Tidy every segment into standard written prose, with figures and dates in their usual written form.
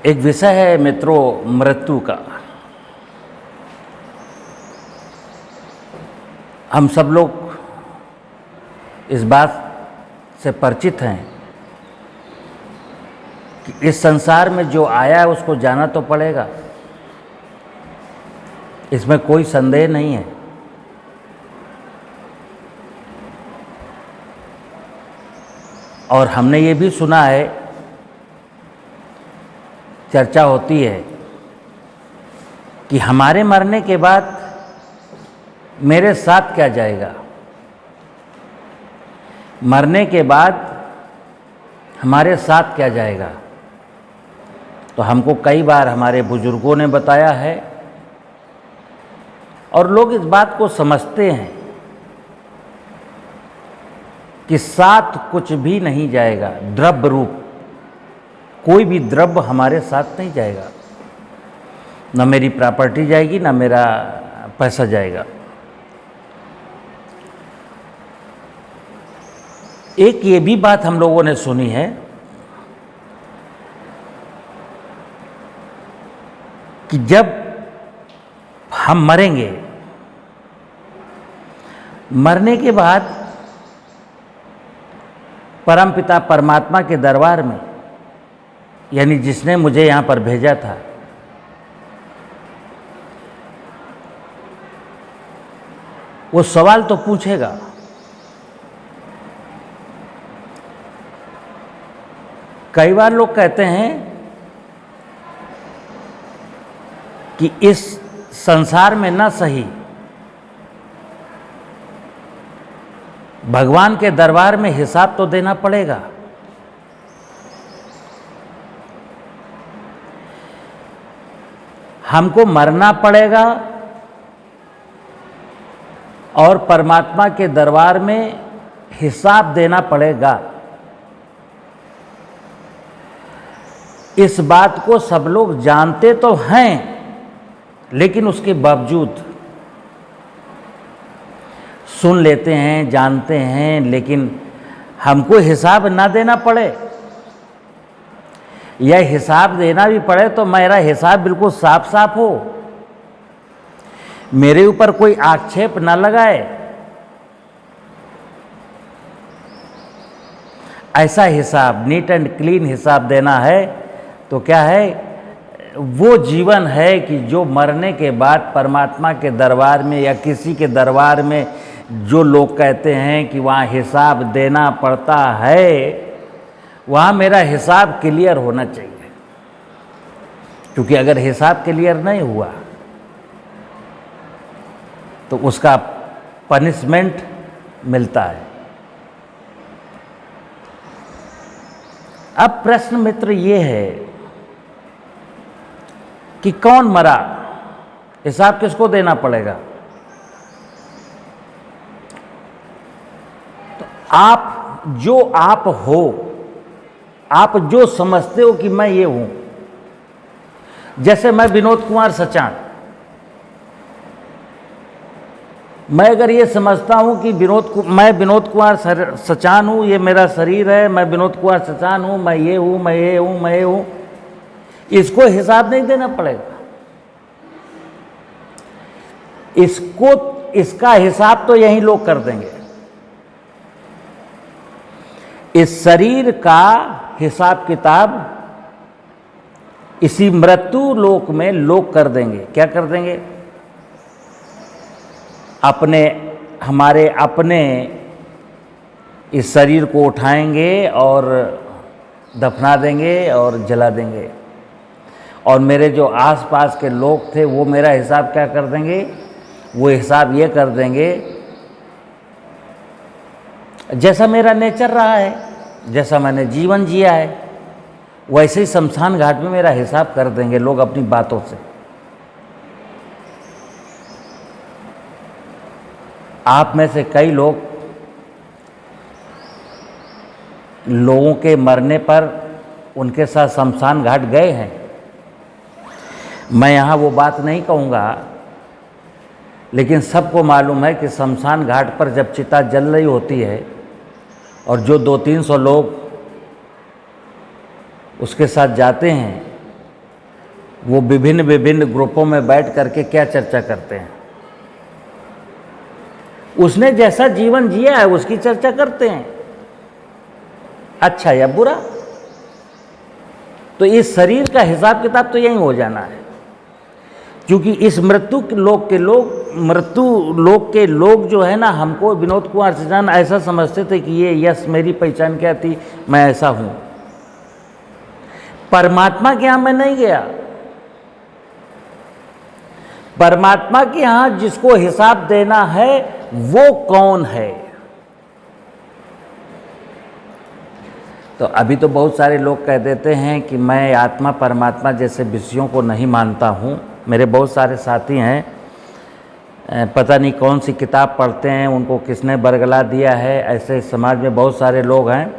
एक विषय है मित्रों, मृत्यु का। हम सब लोग इस बात से परिचित हैं कि इस संसार में जो आया है उसको जाना तो पड़ेगा, इसमें कोई संदेह नहीं है। और हमने ये भी सुना है, चर्चा होती है कि हमारे मरने के बाद मेरे साथ क्या जाएगा, मरने के बाद हमारे साथ क्या जाएगा। तो हमको कई बार हमारे बुजुर्गों ने बताया है और लोग इस बात को समझते हैं कि साथ कुछ भी नहीं जाएगा, द्रव्य रूप कोई भी द्रव्य हमारे साथ नहीं जाएगा, न मेरी प्रॉपर्टी जाएगी न मेरा पैसा जाएगा। एक ये भी बात हम लोगों ने सुनी है कि जब हम मरेंगे, मरने के बाद परमपिता परमात्मा के दरबार में, यानी जिसने मुझे यहाँ पर भेजा था, वो सवाल तो पूछेगा। कई बार लोग कहते हैं कि इस संसार में ना सही, भगवान के दरबार में हिसाब तो देना पड़ेगा। हमको मरना पड़ेगा और परमात्मा के दरबार में हिसाब देना पड़ेगा। इस बात को सब लोग जानते तो हैं, लेकिन उसके बावजूद सुन लेते हैं, जानते हैं, लेकिन हमको हिसाब ना देना पड़े या हिसाब देना भी पड़े तो मेरा हिसाब बिल्कुल साफ साफ हो, मेरे ऊपर कोई आक्षेप ना लगाए, ऐसा हिसाब, नीट एंड क्लीन हिसाब देना है। तो क्या है, वो जीवन है कि जो मरने के बाद परमात्मा के दरबार में या किसी के दरबार में जो लोग कहते हैं कि वहाँ हिसाब देना पड़ता है, वहाँ मेरा हिसाब क्लियर होना चाहिए। क्योंकि अगर हिसाब क्लियर नहीं हुआ तो उसका पनिशमेंट मिलता है। अब प्रश्न मित्र ये है कि कौन मरा, हिसाब किसको देना पड़ेगा। तो आप जो आप हो, आप जो समझते हो कि मैं ये हूं, जैसे मैं विनोद कुमार सचान, मैं अगर ये समझता हूं कि मैं विनोद कुमार सचान हूं, ये मेरा शरीर है, मैं विनोद कुमार सचान हूं, मैं ये हूं, मैं ये हूं, मैं ये हूं, इसको हिसाब नहीं देना पड़ेगा। इसका हिसाब तो यही लोग कर देंगे। इस शरीर का हिसाब किताब इसी मृत्यु लोक में लोग कर देंगे। क्या कर देंगे? हमारे अपने इस शरीर को उठाएंगे और दफना देंगे और जला देंगे। और मेरे जो आसपास के लोग थे वो मेरा हिसाब क्या कर देंगे? वो हिसाब ये कर देंगे, जैसा मेरा नेचर रहा है, जैसा मैंने जीवन जिया है, वैसे ही शमशान घाट में मेरा हिसाब कर देंगे लोग अपनी बातों से। आप में से कई लोगों के मरने पर उनके साथ शमशान घाट गए हैं। मैं यहाँ वो बात नहीं कहूँगा, लेकिन सबको मालूम है कि शमशान घाट पर जब चिता जल रही होती है और जो 200-300 लोग उसके साथ जाते हैं वो विभिन्न विभिन्न ग्रुपों में बैठ करके क्या चर्चा करते हैं? उसने जैसा जीवन जिया है उसकी चर्चा करते हैं, अच्छा या बुरा। तो इस शरीर का हिसाब किताब तो यही हो जाना है, क्योंकि इस मृत्यु लोक के लोग जो है ना, हमको विनोद कुमार सृजन ऐसा समझते थे कि ये यस मेरी पहचान क्या थी, मैं ऐसा हूं। परमात्मा के यहां मैं नहीं गया। परमात्मा के यहां जिसको हिसाब देना है वो कौन है? तो अभी तो बहुत सारे लोग कह देते हैं कि मैं आत्मा परमात्मा जैसे विषयों को नहीं मानता हूं। मेरे बहुत सारे साथी हैं, पता नहीं कौन सी किताब पढ़ते हैं, उनको किसने बरगला दिया है, ऐसे समाज में बहुत सारे लोग हैं।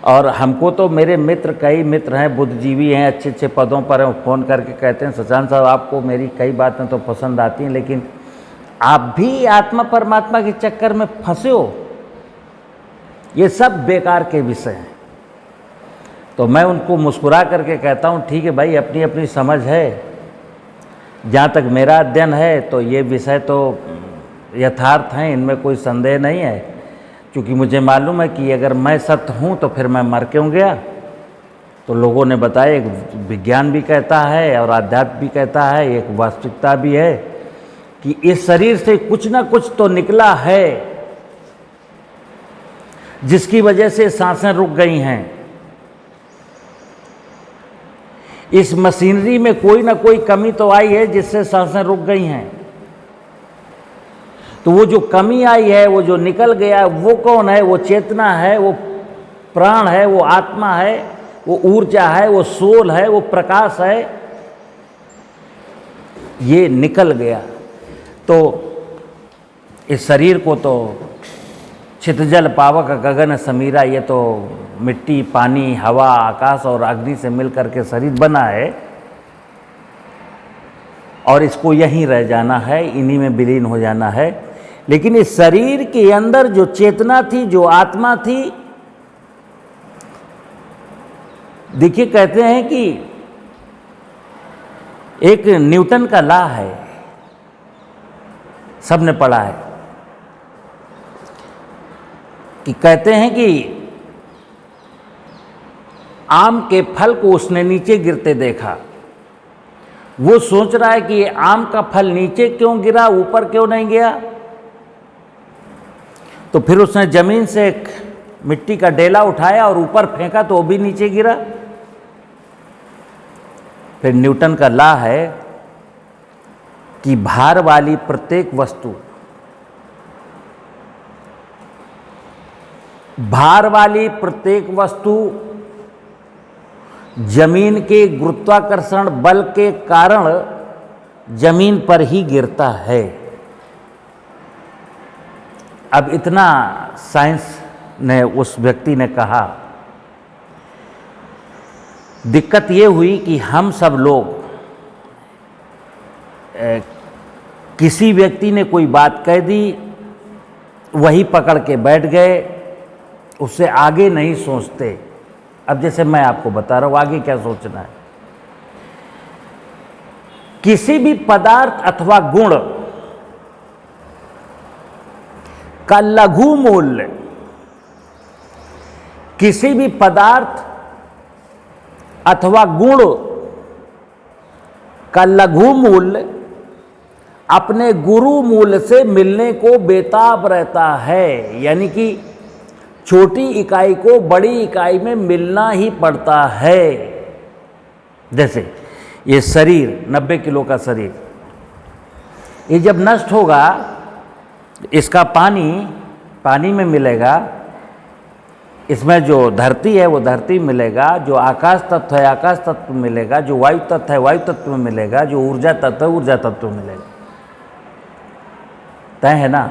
और हमको तो मेरे मित्र, कई मित्र हैं, बुद्धिजीवी हैं, अच्छे अच्छे पदों पर हैं, फ़ोन करके कहते हैं सचान साहब आपको मेरी कई बातें तो पसंद आती हैं, लेकिन आप भी आत्मा परमात्मा के चक्कर में फंसे हो, ये सब बेकार के विषय हैं। तो मैं उनको मुस्कुरा करके कहता हूँ ठीक है भाई, अपनी अपनी समझ है। जहाँ तक मेरा अध्ययन है तो ये विषय तो यथार्थ हैं, इनमें कोई संदेह नहीं है, क्योंकि मुझे मालूम है कि अगर मैं सत्य हूँ तो फिर मैं मर क्यों गया। तो लोगों ने बताया, एक विज्ञान भी कहता है और आध्यात्म भी कहता है, एक वास्तविकता भी है कि इस शरीर से कुछ ना कुछ तो निकला है जिसकी वजह से सांसें रुक गई हैं। इस मशीनरी में कोई ना कोई कमी तो आई है जिससे सांसें रुक गई हैं। तो वो जो कमी आई है, वो जो निकल गया, वो कौन है? वो चेतना है, वो प्राण है, वो आत्मा है, वो ऊर्जा है, वो सोल है, वो प्रकाश है। ये निकल गया। तो इस शरीर को तो छितजल पावक गगन समीरा, ये तो मिट्टी, पानी, हवा, आकाश और अग्नि से मिलकर के शरीर बना है और इसको यहीं रह जाना है, इन्हीं में विलीन हो जाना है। लेकिन इस शरीर के अंदर जो चेतना थी, जो आत्मा थी, देखिए कहते हैं कि एक न्यूटन का लॉ है, सबने पढ़ा है, कि कहते हैं कि आम के फल को उसने नीचे गिरते देखा। वो सोच रहा है कि ये आम का फल नीचे क्यों गिरा, ऊपर क्यों नहीं गया। तो फिर उसने जमीन से एक मिट्टी का डेला उठाया और ऊपर फेंका तो वो भी नीचे गिरा। फिर न्यूटन का लॉ है कि भार वाली प्रत्येक वस्तु, भार वाली प्रत्येक वस्तु जमीन के गुरुत्वाकर्षण बल के कारण जमीन पर ही गिरता है। अब इतना साइंस ने, उस व्यक्ति ने कहा। दिक्कत ये हुई कि हम सब लोग, किसी व्यक्ति ने कोई बात कह दी, वही पकड़ के बैठ गए, उससे आगे नहीं सोचते। अब जैसे मैं आपको बता रहा हूं, आगे क्या सोचना है। किसी भी पदार्थ अथवा गुण का लघु मूल्य, किसी भी पदार्थ अथवा गुण का लघु मूल्य अपने गुरु मूल्य से मिलने को बेताब रहता है। यानी कि छोटी इकाई को बड़ी इकाई में मिलना ही पड़ता है। जैसे ये शरीर, 90 किलो का शरीर, ये जब नष्ट होगा, इसका पानी में मिलेगा, इसमें जो धरती है वो धरती मिलेगा, जो आकाश तत्व है आकाश तत्व मिलेगा, जो वायु तत्व है वायु तत्व में मिलेगा, जो ऊर्जा तत्व है ऊर्जा तत्व में मिलेगा। तय है ना।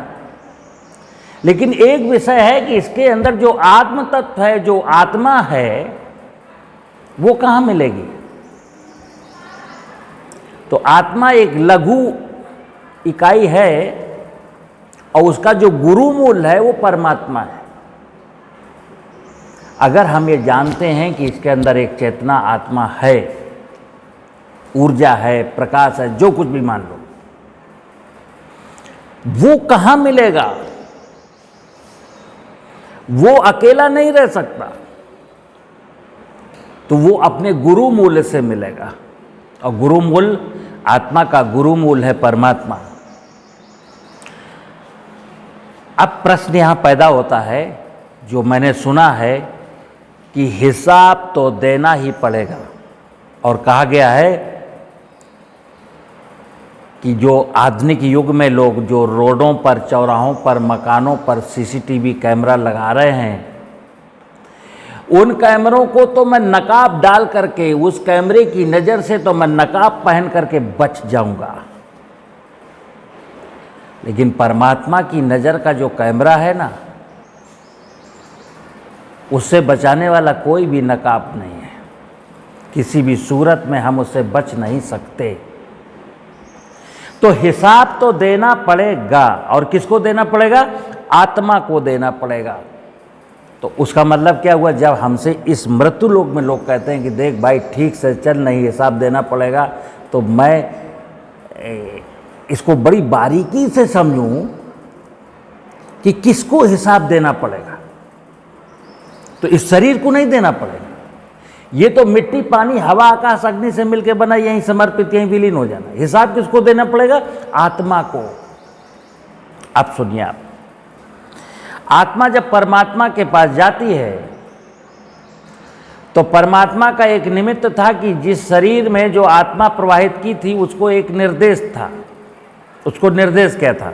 लेकिन एक विषय है कि इसके अंदर जो आत्म तत्व है, जो आत्मा है, वो कहाँ मिलेगी। तो आत्मा एक लघु इकाई है और उसका जो गुरु मूल है वो परमात्मा है। अगर हम ये जानते हैं कि इसके अंदर एक चेतना आत्मा है ऊर्जा है, प्रकाश है, जो कुछ भी मान लो, वो कहां मिलेगा? वो अकेला नहीं रह सकता, तो वो अपने गुरु मूल से मिलेगा। और गुरु मूल, आत्मा का गुरु मूल है परमात्मा। अब प्रश्न यहां पैदा होता है, जो मैंने सुना है कि हिसाब तो देना ही पड़ेगा, और कहा गया है कि जो आधुनिक युग में लोग जो रोडों पर, चौराहों पर, मकानों पर सीसीटीवी कैमरा लगा रहे हैं, उन कैमरों को तो मैं नकाब डाल करके, उस कैमरे की नज़र से तो मैं नकाब पहन करके बच जाऊंगा, लेकिन परमात्मा की नज़र का जो कैमरा है ना, उससे बचाने वाला कोई भी नकाब नहीं है। किसी भी सूरत में हम उससे बच नहीं सकते। तो हिसाब तो देना पड़ेगा, और किसको देना पड़ेगा? आत्मा को देना पड़ेगा। तो उसका मतलब क्या हुआ? जब हमसे इस मृत्यु लोक में लोग कहते हैं कि देख भाई ठीक से चल, नहीं हिसाब देना पड़ेगा, तो मैं इसको बड़ी बारीकी से समझूं कि किसको हिसाब देना पड़ेगा। तो इस शरीर को नहीं देना पड़ेगा, ये तो मिट्टी, पानी, हवा, आकाश, अग्नि से मिलकर बना, यहीं समर्पित, यहीं विलीन हो जाना। हिसाब किसको देना पड़ेगा? आत्मा को। अब सुनिए आप, आत्मा जब परमात्मा के पास जाती है, तो परमात्मा का एक निमित्त था कि जिस शरीर में जो आत्मा प्रवाहित की थी, उसको एक निर्देश था। उसको निर्देश क्या था?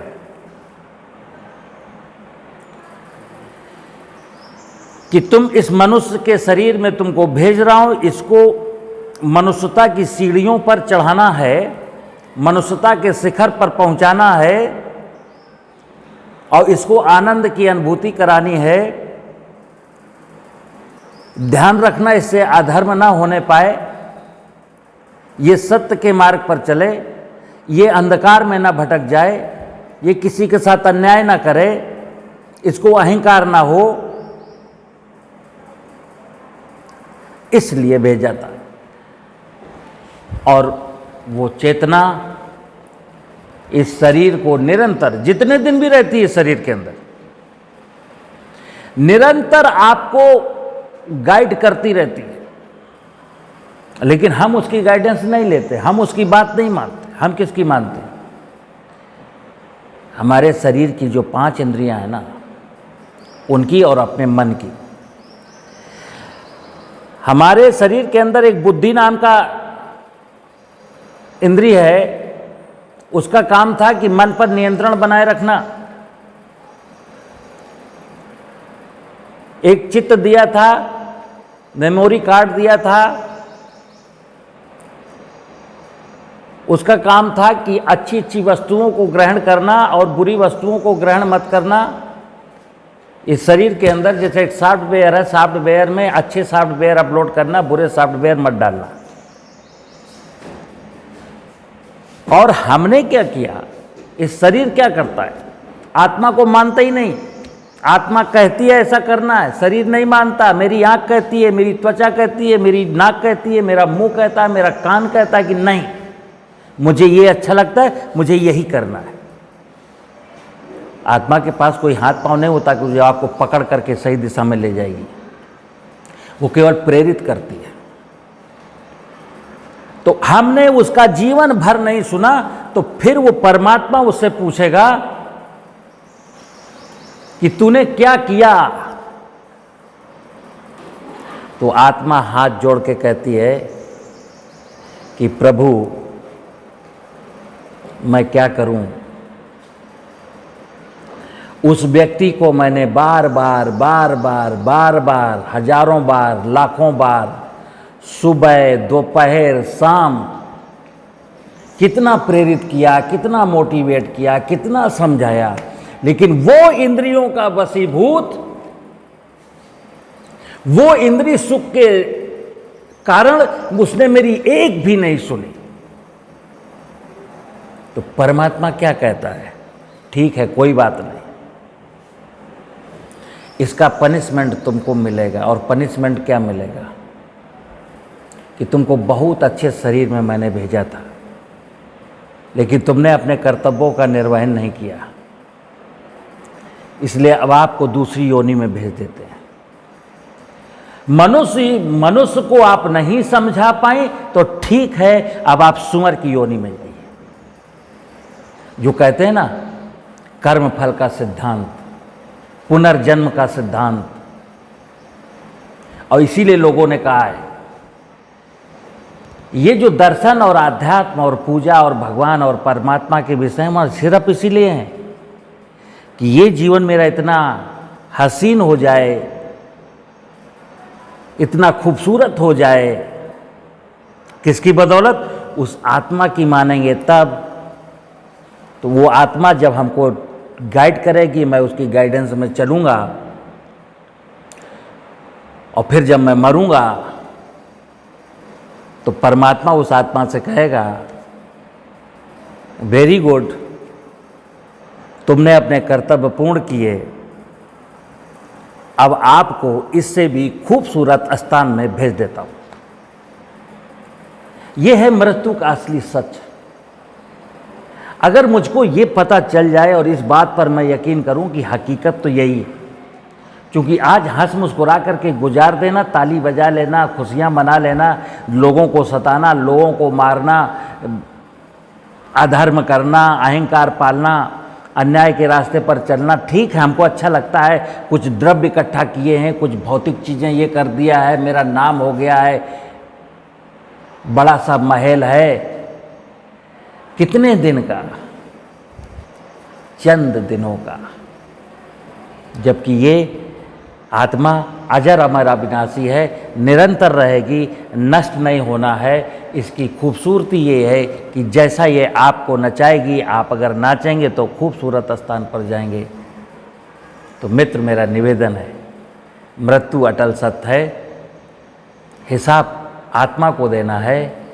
कि तुम इस मनुष्य के शरीर में तुमको भेज रहा हूं, इसको मनुष्यता की सीढ़ियों पर चढ़ाना है, मनुष्यता के शिखर पर पहुंचाना है, और इसको आनंद की अनुभूति करानी है। ध्यान रखना इससे अधर्म ना होने पाए, ये सत्य के मार्ग पर चले, ये अंधकार में ना भटक जाए, ये किसी के साथ अन्याय ना करे, इसको अहंकार ना हो, इसलिए भेजा था। और वो चेतना इस शरीर को निरंतर, जितने दिन भी रहती है शरीर के अंदर, निरंतर आपको गाइड करती रहती है। लेकिन हम उसकी गाइडेंस नहीं लेते, हम उसकी बात नहीं मानते। हम किसकी मानते हैं? हमारे शरीर की जो 5 इंद्रियां हैं ना, उनकी और अपने मन की। हमारे शरीर के अंदर एक बुद्धि नाम का इंद्रिय है, उसका काम था कि मन पर नियंत्रण बनाए रखना। एक चित्त दिया था, मेमोरी कार्ड दिया था, उसका काम था कि अच्छी अच्छी वस्तुओं को ग्रहण करना और बुरी वस्तुओं को ग्रहण मत करना। इस शरीर के अंदर जैसे एक सॉफ्टवेयर है, सॉफ्टवेयर में अच्छे सॉफ्टवेयर अपलोड करना, बुरे सॉफ्टवेयर मत डालना। और हमने क्या किया? इस शरीर क्या करता है? आत्मा को मानता ही नहीं। आत्मा कहती है ऐसा करना है, शरीर नहीं मानता। मेरी आंख कहती है, मेरी त्वचा कहती है, मेरी नाक कहती है, मेरा मुंह कहता है, मेरा कान कहता है कि नहीं, मुझे ये अच्छा लगता है, मुझे यही करना है। आत्मा के पास कोई हाथ पांव नहीं होता कि जो आपको पकड़ करके सही दिशा में ले जाएगी। वो केवल प्रेरित करती है। तो हमने उसका जीवन भर नहीं सुना, तो फिर वो परमात्मा उससे पूछेगा कि तूने क्या किया? तो आत्मा हाथ जोड़ के कहती है कि प्रभु मैं क्या करूं? उस व्यक्ति को मैंने बार बार बार बार बार बार, हजारों बार, लाखों बार, सुबह, दोपहर, शाम कितना प्रेरित किया, कितना मोटिवेट किया, कितना समझाया, लेकिन वो इंद्रियों का वशीभूत, वो इंद्रिय सुख के कारण उसने मेरी एक भी नहीं सुनी। तो परमात्मा क्या कहता है? ठीक है, कोई बात नहीं, इसका पनिशमेंट तुमको मिलेगा। और पनिशमेंट क्या मिलेगा? कि तुमको बहुत अच्छे शरीर में मैंने भेजा था, लेकिन तुमने अपने कर्तव्यों का निर्वहन नहीं किया, इसलिए अब आपको दूसरी योनि में भेज देते हैं। मनुष्य को आप नहीं समझा पाए तो ठीक है, अब आप सुअर की योनि में जाइए। जो कहते हैं ना कर्म फल का सिद्धांत, पुनर्जन्म का सिद्धांत, और इसीलिए लोगों ने कहा है ये जो दर्शन और आध्यात्म और पूजा और भगवान और परमात्मा के विषय में सिर्फ इसीलिए हैं कि ये जीवन मेरा इतना हसीन हो जाए, इतना खूबसूरत हो जाए। किसकी बदौलत? उस आत्मा की मानेंगे तब। तो वो आत्मा जब हमको गाइड करेगी, मैं उसकी गाइडेंस में चलूँगा, और फिर जब मैं मरूँगा तो परमात्मा उस आत्मा से कहेगा वेरी गुड, तुमने अपने कर्तव्य पूर्ण किए, अब आपको इससे भी खूबसूरत स्थान में भेज देता हूं। यह है मृत्यु का असली सच। अगर मुझको ये पता चल जाए और इस बात पर मैं यकीन करूं कि हकीकत तो यही है, क्योंकि आज हंस मुस्कुरा करके गुजार देना, ताली बजा लेना, खुशियां मना लेना, लोगों को सताना, लोगों को मारना, अधर्म करना, अहंकार पालना, अन्याय के रास्ते पर चलना ठीक है, हमको अच्छा लगता है। कुछ द्रव्य इकट्ठा किए हैं, कुछ भौतिक चीज़ें ये कर दिया है, मेरा नाम हो गया है, बड़ा सा महल है, कितने दिन का? चंद दिनों का। जबकि ये आत्मा अजर अमर अविनाशी है, निरंतर रहेगी, नष्ट नहीं होना है। इसकी खूबसूरती ये है कि जैसा ये आपको नचाएगी, आप अगर नाचेंगे तो खूबसूरत स्थान पर जाएंगे। तो मित्र, मेरा निवेदन है, मृत्यु अटल सत्य है, हिसाब आत्मा को देना है,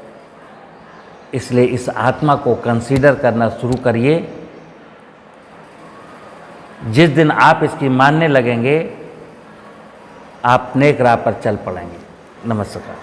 इसलिए इस आत्मा को कंसीडर करना शुरू करिए। जिस दिन आप इसकी मानने लगेंगे, आप नेक राह पर चल पड़ेंगे। नमस्कार।